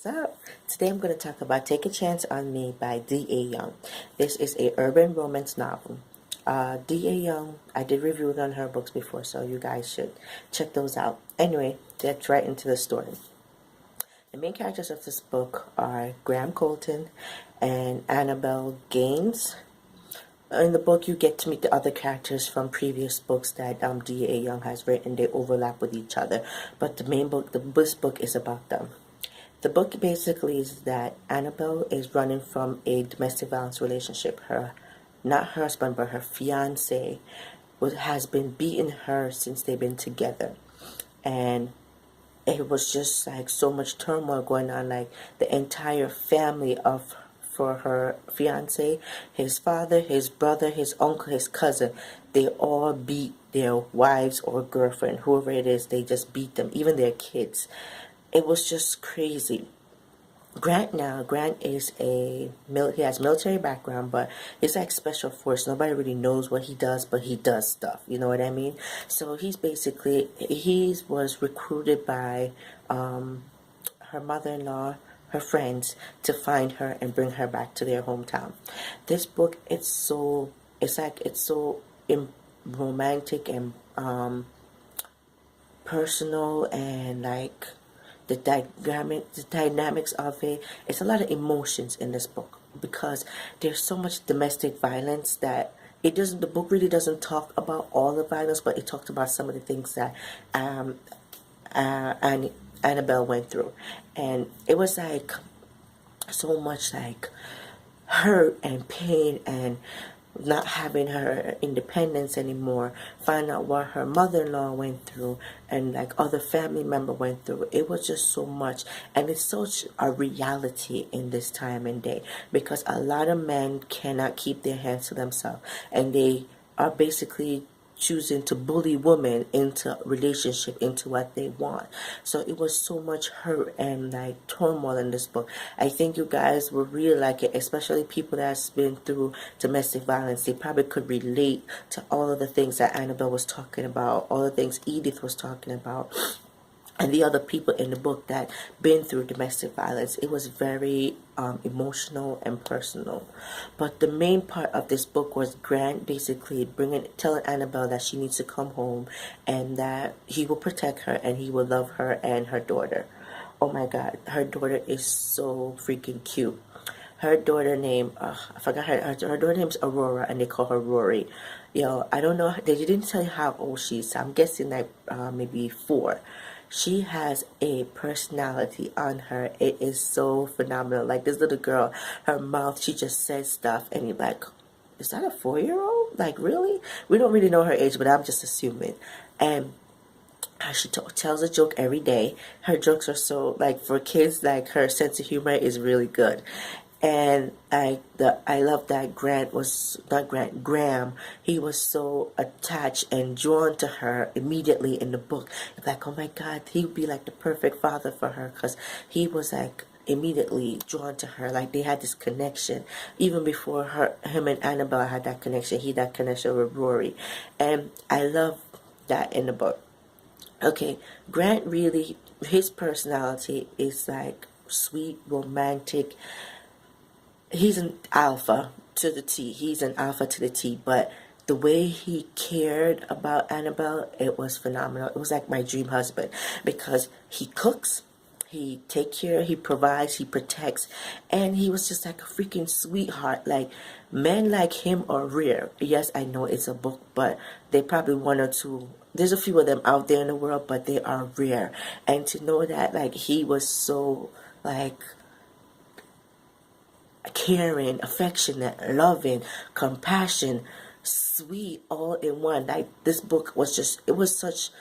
So, today I'm going to talk about Take a Chance on Me by D.A. Young. This is a urban romance novel. D.A. Young, I did reviews on her books before, so you guys should check those out. Anyway, let's right into the story. The main characters of this book are Graham Colton and Annabelle Gaines. In the book, you get to meet the other characters from previous books that D.A. Young has written. They overlap with each other, but the main book, this book is about them. The book basically is that Annabelle is running from a domestic violence relationship. Not her husband, but her fiance has been beating her since they've been together. And it was just like so much turmoil going on. Like the entire family for her fiance, his father, his brother, his uncle, his cousin, they all beat their wives or girlfriend, whoever it is, they just beat them, even their kids. It was just crazy. Grant is he has military background, but he's like special force. Nobody really knows what he does, but he does stuff. You know what I mean? So he was recruited by her mother-in-law, her friends, to find her and bring her back to their hometown. This book, it's so romantic and personal, and like the dynamics of it. It's a lot of emotions in this book because there's so much domestic violence that the book really doesn't talk about all the violence, but it talks about some of the things that Annabelle went through. And it was like so much like hurt and pain and not having her independence anymore, find out what her mother-in-law went through and like other family member went through. It was just so much, and it's such a reality in this time and day because a lot of men cannot keep their hands to themselves, and they are basically choosing to bully women into relationship, into what they want. So it was so much hurt and like turmoil in this book. I think you guys will really like it, especially people that's been through domestic violence. They probably could relate to all of the things that Annabelle was talking about, all the things Edith was talking about, and the other people in the book that been through domestic violence. It was very emotional and personal. But the main part of this book was Grant basically telling Annabelle that she needs to come home and that he will protect her and he will love her and her daughter. Oh my God, her daughter is so freaking cute. Her daughter named I forgot her daughter name's Aurora, and they call her Rory. I don't know, they didn't tell you how old she is. I'm guessing like maybe 4. She has a personality on her. It is so phenomenal. Like this little girl, her mouth, she just says stuff and you're like, is that a 4-year-old? Like really? We don't really know her age, but I'm just assuming. And she tells a joke every day. Her jokes are so, like, for kids, like, her sense of humor is really good. And I love that Graham, he was so attached and drawn to her immediately in the book. It's like, oh my God, he would be like the perfect father for her because he was like immediately drawn to her. Like they had this connection even before him and Annabelle had that connection. He had that connection with Rory, and I love that in the book. Okay, Grant really, his personality is like sweet, romantic. He's an alpha to the T. He's an alpha to the T, but the way he cared about Annabelle, it was phenomenal. It was like my dream husband because he cooks, he takes care, he provides, he protects, and he was just like a freaking sweetheart. Like men like him are rare. Yes, I know it's a book, but they probably one or two. There's a few of them out there in the world, but they are rare. And to know that like he was so like caring, affectionate, loving, compassion, sweet, all in one. Like this book was just, it was just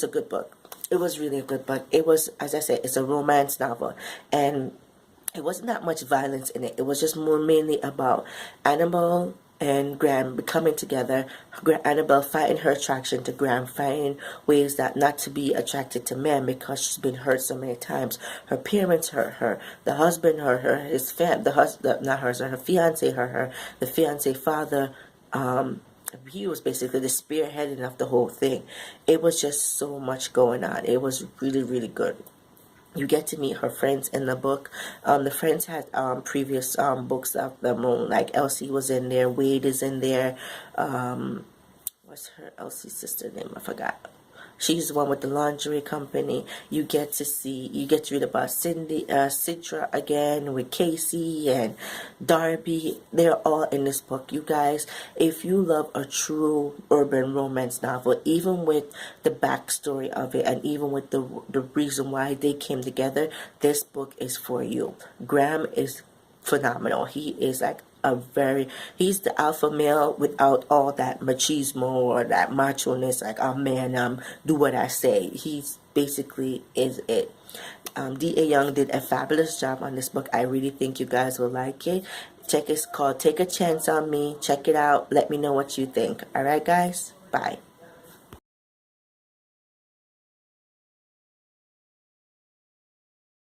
a good book. It was really a good book. It was, as I said, it's a romance novel, and it wasn't that much violence in it. It was just more mainly about Annabelle and Graham coming together. Annabelle fighting her attraction to Graham, finding ways that not to be attracted to men because she's been hurt so many times. Her parents hurt her. The husband hurt her. Not hers, her fiance hurt her. The fiance father, he was basically the spearheading of the whole thing. It was just so much going on. It was really, really good. You get to meet her friends in the book. The friends had previous books of them, like Elsie was in there, Wade is in there. What's her Elsie's sister name? I forgot. She's the one with the lingerie company. You get to read about Sidra again with Casey and Darby. They're all in this book. You guys, if you love a true urban romance novel, even with the backstory of it and even with the reason why they came together, this book is for you. Graham is phenomenal. He is like he's the alpha male without all that machismo or that macho-ness, like, oh man, do what I say. He's basically is it. D.A. Young did a fabulous job on this book. I really think you guys will like it. It's called Take a Chance on Me. Check it out. Let me know what you think. Alright guys, bye.